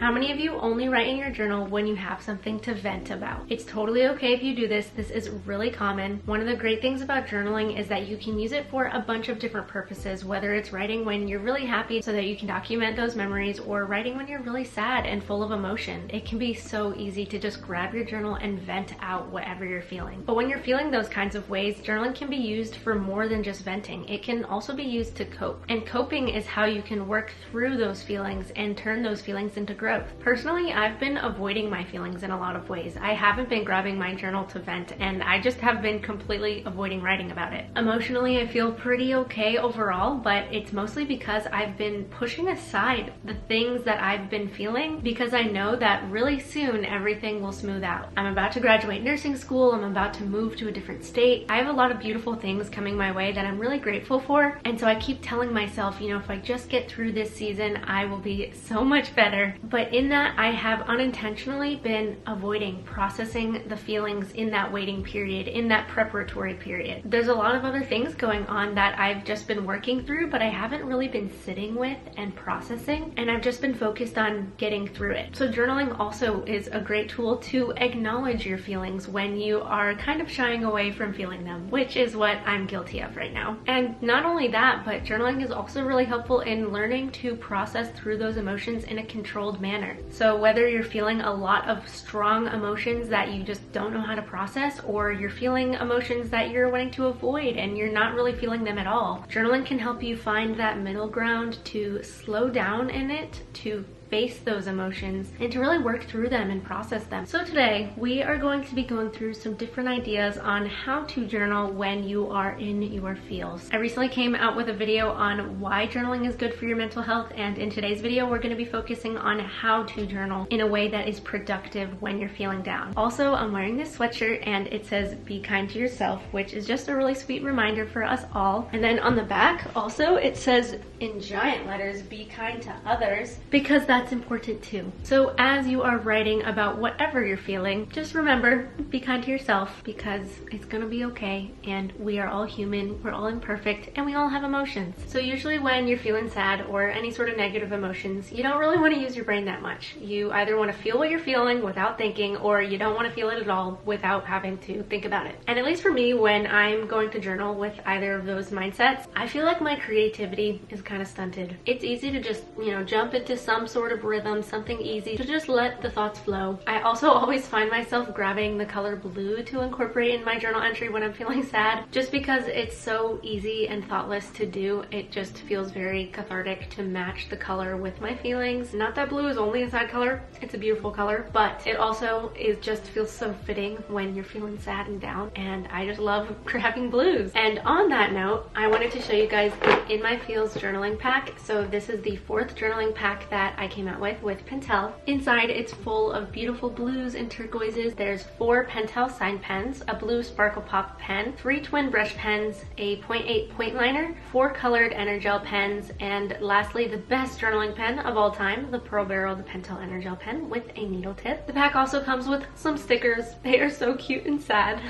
How many of you only write in your journal when you have something to vent about? It's totally okay if you do this. This is really common. One of the great things about journaling is that you can use it for a bunch of different purposes, whether it's writing when you're really happy so that you can document those memories, or writing when you're really sad and full of emotion. It can be so easy to just grab your journal and vent out whatever you're feeling. But when you're feeling those kinds of ways, journaling can be used for more than just venting. It can also be used to cope. And coping is how you can work through those feelings and turn those feelings into growth. Personally, I've been avoiding my feelings in a lot of ways. I haven't been grabbing my journal to vent, and I just have been completely avoiding writing about it. Emotionally, I feel pretty okay overall, but it's mostly because I've been pushing aside the things that I've been feeling because I know that really soon everything will smooth out. I'm about to graduate nursing school. I'm about to move to a different state. I have a lot of beautiful things coming my way that I'm really grateful for, and so I keep telling myself, you know, if I just get through this season, I will be so much better. But in that, I have unintentionally been avoiding processing the feelings in that waiting period, in that preparatory period. There's a lot of other things going on that I've just been working through, but I haven't really been sitting with and processing, and I've just been focused on getting through it. So journaling also is a great tool to acknowledge your feelings when you are kind of shying away from feeling them, which is what I'm guilty of right now. And not only that, but journaling is also really helpful in learning to process through those emotions in a controlled manner. So whether you're feeling a lot of strong emotions that you just don't know how to process, or you're feeling emotions that you're wanting to avoid and you're not really feeling them at all, journaling can help you find that middle ground to slow down in it, to face those emotions, and to really work through them and process them. So today we are going to be going through some different ideas on how to journal when you are in your feels. I recently came out with a video on why journaling is good for your mental health, and in today's video we're going to be focusing on how to journal in a way that is productive when you're feeling down. Also, I'm wearing this sweatshirt and it says be kind to yourself, which is just a really sweet reminder for us all. And then on the back also it says in giant letters, be kind to others, because that's important too. So as you are writing about whatever you're feeling, just remember, be kind to yourself, because it's gonna be okay, and we are all human, we're all imperfect, and we all have emotions. So usually when you're feeling sad or any sort of negative emotions, you don't really want to use your brain that much. You either want to feel what you're feeling without thinking, or you don't want to feel it at all without having to think about it. And at least for me, when I'm going to journal with either of those mindsets, I feel like my creativity is kind of stunted. It's easy to just, you know, jump into some sort of rhythm, something easy to just let the thoughts flow. I also always find myself grabbing the color blue to incorporate in my journal entry when I'm feeling sad, just because it's so easy and thoughtless to do. It just feels very cathartic to match the color with my feelings. Not that blue is only a sad color, it's a beautiful color, but it also just feels so fitting when you're feeling sad and down, and I just love grabbing blues. And on that note, I wanted to show you guys the In My Feels journaling pack. So this is the 4th journaling pack that I came out with Pentel. Inside, it's full of beautiful blues and turquoises. There's 4 Pentel sign pens, a blue Sparkle Pop pen, 3 twin brush pens, a 0.8 point liner, 4 colored Energel pens, and lastly, the best journaling pen of all time, the Pearl Barrel, the Pentel Energel pen with a needle tip. The pack also comes with some stickers. They are so cute and sad.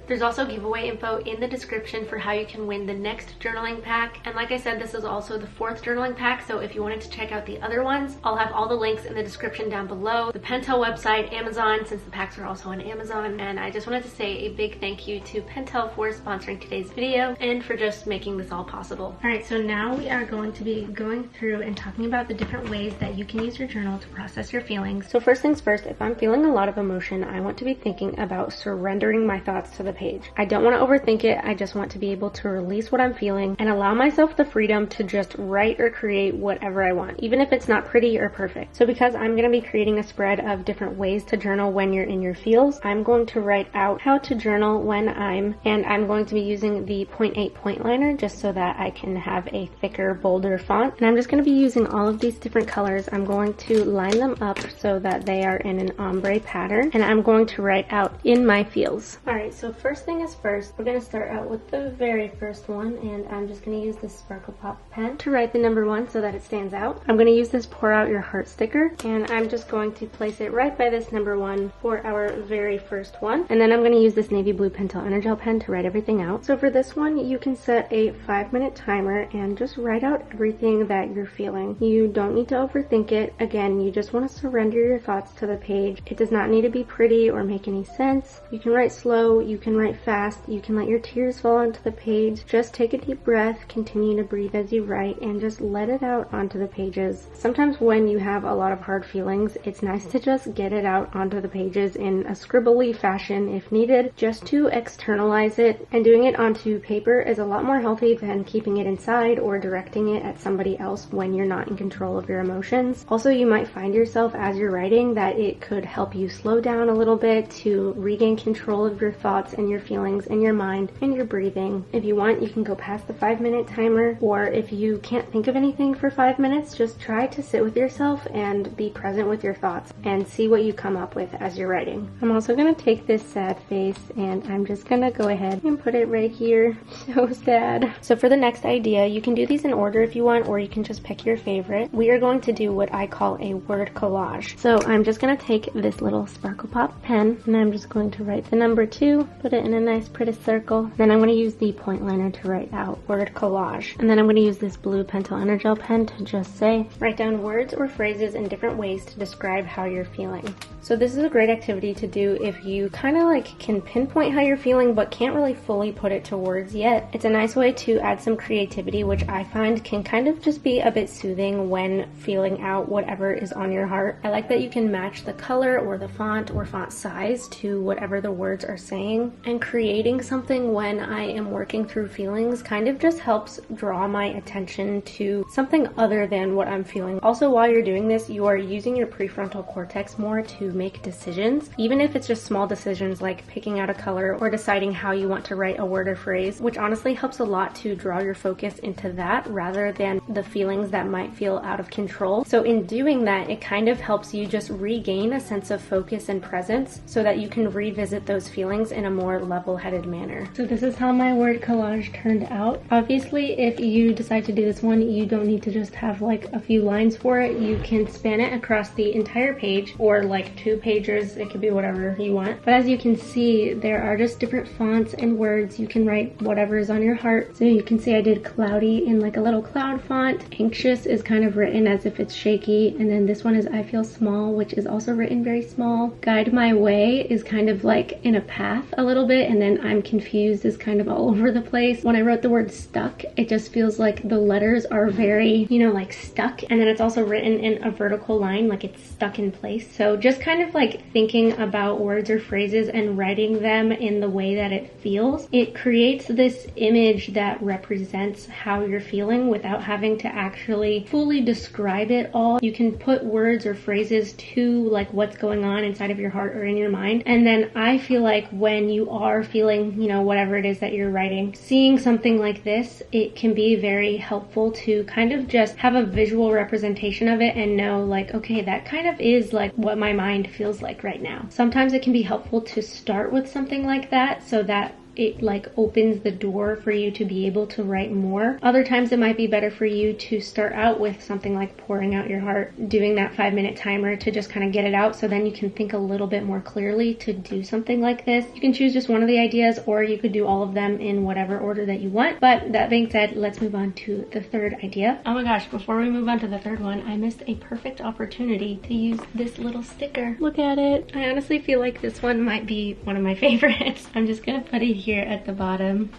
There's also giveaway info in the description for how you can win the next journaling pack. And like I said, this is also the 4th journaling pack, so if you wanted to check out the other ones, I'll have all the links in the description down below. The Pentel website, Amazon, since the packs are also on Amazon. And I just wanted to say a big thank you to Pentel for sponsoring today's video and for just making this all possible. Alright, so now we are going to be going through and talking about the different ways that you can use your journal to process your feelings. So first things first, if I'm feeling a lot of emotion, I want to be thinking about surrendering my thoughts to the page. I don't want to overthink it, I just want to be able to release what I'm feeling and allow myself the freedom to just write or create whatever I want, even if it's not pretty or perfect. So because I'm going to be creating a spread of different ways to journal when you're in your feels, I'm going to write out how to journal when and I'm going to be using the 0.8 point liner just so that I can have a thicker, bolder font. And I'm just going to be using all of these different colors. I'm going to line them up so that they are in an ombre pattern, and I'm going to write out in my feels. Alright, so first thing is first, we're going to start out with the very first one, and I'm just going to use this Sparkle Pop pen to write the number 1 so that it stands out. I'm going to use this Pour Out Your your heart sticker. And I'm just going to place it right by this number 1 for our very first one. And then I'm going to use this navy blue Pentel Energel pen to write everything out. So for this one, you can set a 5-minute timer and just write out everything that you're feeling. You don't need to overthink it. Again, you just want to surrender your thoughts to the page. It does not need to be pretty or make any sense. You can write slow, you can write fast, you can let your tears fall onto the page. Just take a deep breath, continue to breathe as you write, and just let it out onto the pages. Sometimes when you have a lot of hard feelings, it's nice to just get it out onto the pages in a scribbly fashion if needed, just to externalize it. And doing it onto paper is a lot more healthy than keeping it inside or directing it at somebody else when you're not in control of your emotions. Also, you might find yourself as you're writing that it could help you slow down a little bit to regain control of your thoughts and your feelings and your mind and your breathing. If you want, you can go past the 5-minute timer, or if you can't think of anything for 5 minutes, just try to sit with yourself and be present with your thoughts and see what you come up with as you're writing. I'm also going to take this sad face and I'm just going to go ahead and put it right here. So sad. So for the next idea, you can do these in order if you want, or you can just pick your favorite. We are going to do what I call a word collage. So I'm just going to take this little Sparkle Pop pen and I'm just going to write the number 2, put it in a nice pretty circle. Then I'm going to use the point liner to write out word collage. And then I'm going to use this blue Pentel Energel pen to just say, write down words or phrases in different ways to describe how you're feeling. So this is a great activity to do if you kind of like can pinpoint how you're feeling but can't really fully put it to words yet. It's a nice way to add some creativity, which I find can kind of just be a bit soothing when feeling out whatever is on your heart. I like that you can match the color or the font or font size to whatever the words are saying. And creating something when I am working through feelings kind of just helps draw my attention to something other than what I'm feeling. Also, while you're doing this, you are using your prefrontal cortex more to make decisions, even if it's just small decisions like picking out a color or deciding how you want to write a word or phrase, which honestly helps a lot to draw your focus into that rather than the feelings that might feel out of control. So in doing that, it kind of helps you just regain a sense of focus and presence so that you can revisit those feelings in a more level-headed manner. So this is how my word collage turned out. Obviously, if you decide to do this one, you don't need to just have like a few lines for it. You can span it across the entire page or like 2 pages. It could be whatever you want. But as you can see, there are just different fonts and words. You can write whatever is on your heart. So you can see I did cloudy in like a little cloud font. Anxious is kind of written as if it's shaky. And then this one is I feel small, which is also written very small. Guide my way is kind of like in a path a little bit. And then I'm confused is kind of all over the place. When I wrote the word stuck, it just feels like the letters are very, you know, like stuck. And then it's also written in a vertical line, like it's stuck in place. So just kind of like thinking about words or phrases and writing them in the way that it feels, it creates this image that represents how you're feeling without having to actually fully describe it all. You can put words or phrases to like what's going on inside of your heart or in your mind. And then I feel like when you are feeling, you know, whatever it is that you're writing, seeing something like this, it can be very helpful to kind of just have a visual representation of it and know like, okay, that kind of is like what my mind feels like right now. Sometimes it can be helpful to start with something like that so that it like opens the door for you to be able to write more. Other times it might be better for you to start out with something like pouring out your heart, doing that 5-minute timer to just kind of get it out so then you can think a little bit more clearly to do something like this. You can choose just one of the ideas or you could do all of them in whatever order that you want. But that being said, let's move on to the third idea. Oh my gosh, before we move on to the third one, I missed a perfect opportunity to use this little sticker. Look at it. I honestly feel like this one might be one of my favorites. I'm just gonna put it here at the bottom.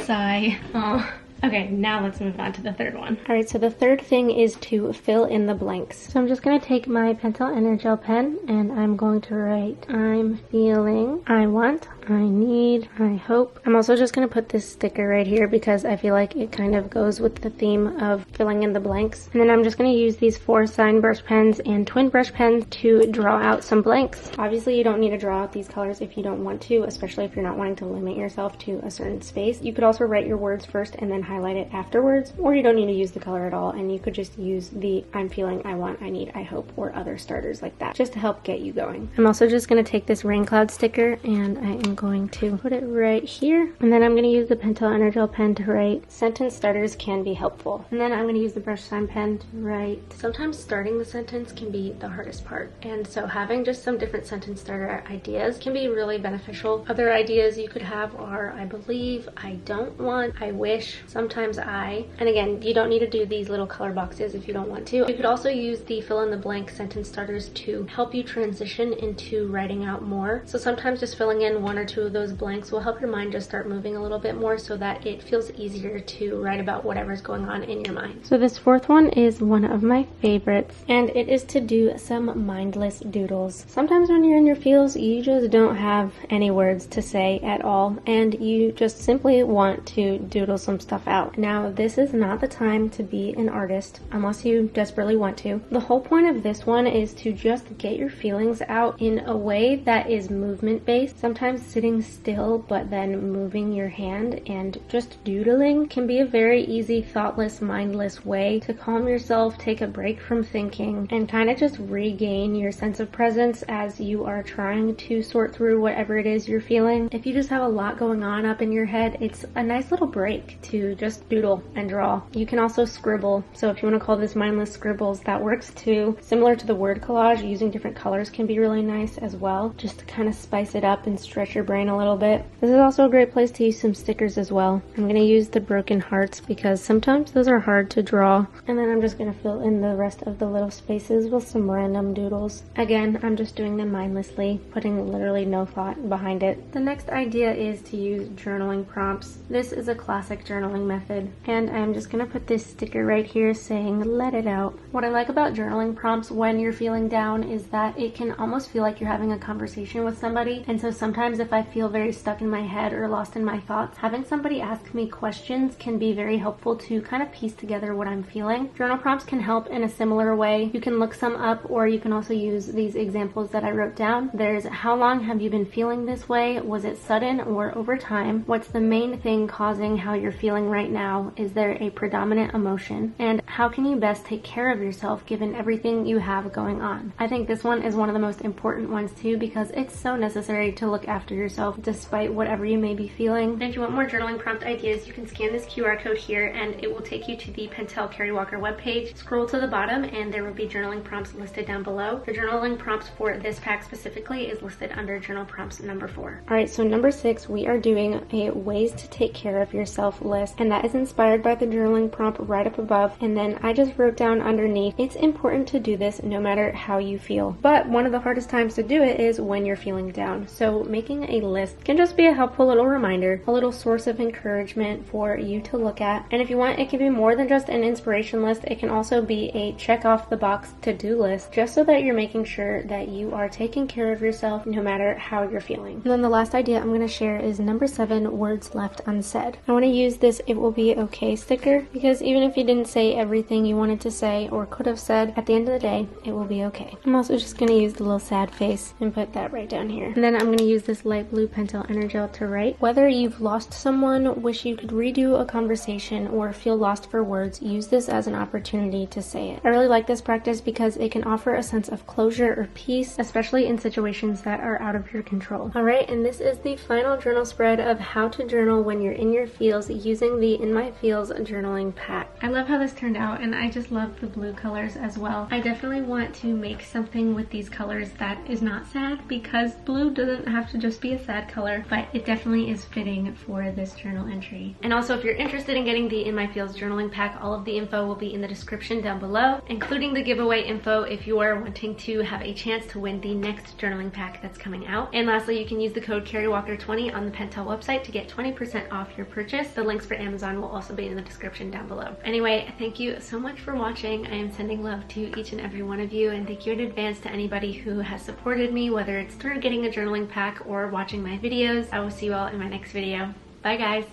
Sigh. Oh. Okay, now let's move on to the third one. All right, so the third thing is to fill in the blanks. So I'm just gonna take my Pentel Energel pen and I'm going to write, I'm feeling, I want, I need, I hope. I'm also just gonna put this sticker right here because I feel like it kind of goes with the theme of filling in the blanks. And then I'm just gonna use these 4 sign brush pens and twin brush pens to draw out some blanks. Obviously, you don't need to draw out these colors if you don't want to, especially if you're not wanting to limit yourself to a certain space. You could also write your words first and then highlight it afterwards, or you don't need to use the color at all and you could just use the I'm feeling, I want, I need, I hope, or other starters like that just to help get you going. I'm also just going to take this rain cloud sticker and I am going to put it right here. And then I'm going to use the Pentel Energel pen to write. Sentence starters can be helpful. And then I'm going to use the brush sign pen to write. Sometimes starting the sentence can be the hardest part. And so having just some different sentence starter ideas can be really beneficial. Other ideas you could have are I believe, I don't want, I wish, sometimes I. And again, you don't need to do these little color boxes if you don't want to. You could also use the fill in the blank sentence starters to help you transition into writing out more. So sometimes just filling in one or two of those blanks will help your mind just start moving a little bit more so that it feels easier to write about whatever's going on in your mind. So this fourth one is one of my favorites, and it is to do some mindless doodles. Sometimes when you're in your feels, you just don't have any words to say at all, and you just simply want to doodle some stuff out. Now, this is not the time to be an artist unless you desperately want to. The whole point of this one is to just get your feelings out in a way that is movement based. Sometimes sitting still but then moving your hand and just doodling can be a very easy, thoughtless, mindless way to calm yourself, take a break from thinking, and kind of just regain your sense of presence as you are trying to sort through whatever it is you're feeling. If you just have a lot going on up in your head, it's a nice little break to just doodle and draw. You can also scribble. So if you want to call this mindless scribbles, that works too. Similar to the word collage, using different colors can be really nice as well, just to kind of spice it up and stretch your brain a little bit. This is also a great place to use some stickers as well. I'm going to use the broken hearts because sometimes those are hard to draw. And then I'm just going to fill in the rest of the little spaces with some random doodles. Again, I'm just doing them mindlessly, putting literally no thought behind it. The next idea is to use journaling prompts. This is a classic journaling method, and I'm just going to put this sticker right here saying let it out. What I like about journaling prompts when you're feeling down is that it can almost feel like you're having a conversation with somebody. And so sometimes if I feel very stuck in my head or lost in my thoughts, having somebody ask me questions can be very helpful to kind of piece together what I'm feeling. Journal prompts can help in a similar way. You can look some up, or you can also use these examples that I wrote down. There's how long have you been feeling this way? Was it sudden or over time? What's the main thing causing how you're feeling right now? Is there a predominant emotion? And how can you best take care of yourself given everything you have going on? I think this one is one of the most important ones too, because it's so necessary to look after yourself despite whatever you may be feeling. And if you want more journaling prompt ideas, you can scan this QR code here and it will take you to the Pentel Carrie Walker webpage. Scroll to the bottom and there will be journaling prompts listed down below. The journaling prompts for this pack specifically is listed under journal prompts number 4. Alright, so number 6, we are doing a ways to take care of yourself list, and that is inspired by the journaling prompt right up above. And then I just wrote down underneath, it's important to do this no matter how you feel. But one of the hardest times to do it is when you're feeling down. So making a list can just be a helpful little reminder, a little source of encouragement for you to look at. And if you want, it can be more than just an inspiration list. It can also be a check off the box to-do list, just so that you're making sure that you are taking care of yourself no matter how you're feeling. And then the last idea I'm going to share is number 7, words left unsaid. I want to use this "it will be okay" sticker, because even if you didn't say everything you wanted to say or could have said, at the end of the day, it will be okay. I'm also just going to use the little sad face and put that right down here. And then I'm going to use this light blue Pentel Energel to write. Whether you've lost someone, wish you could redo a conversation, or feel lost for words, use this as an opportunity to say it. I really like this practice because it can offer a sense of closure or peace, especially in situations that are out of your control. Alright, and this is the final journal spread of how to journal when you're in your feels using the In My Feels journaling pack. I love how this turned out, and I just love the blue colors as well. I definitely want to make something with these colors that is not sad, because blue doesn't have to just be a sad color, but it definitely is fitting for this journal entry. And also, if you're interested in getting the In My Feels journaling pack, all of the info will be in the description down below, including the giveaway info if you are wanting to have a chance to win the next journaling pack that's coming out. And lastly, you can use the code CarrieWalker20 on the Pentel website to get 20% off your purchase. The links for Amazon will also be in the description down below. Anyway, thank you so much for watching. I am sending love to each and every one of you, and thank you in advance to anybody who has supported me, whether it's through getting a journaling pack or watching my videos. I will see you all in my next video. Bye guys!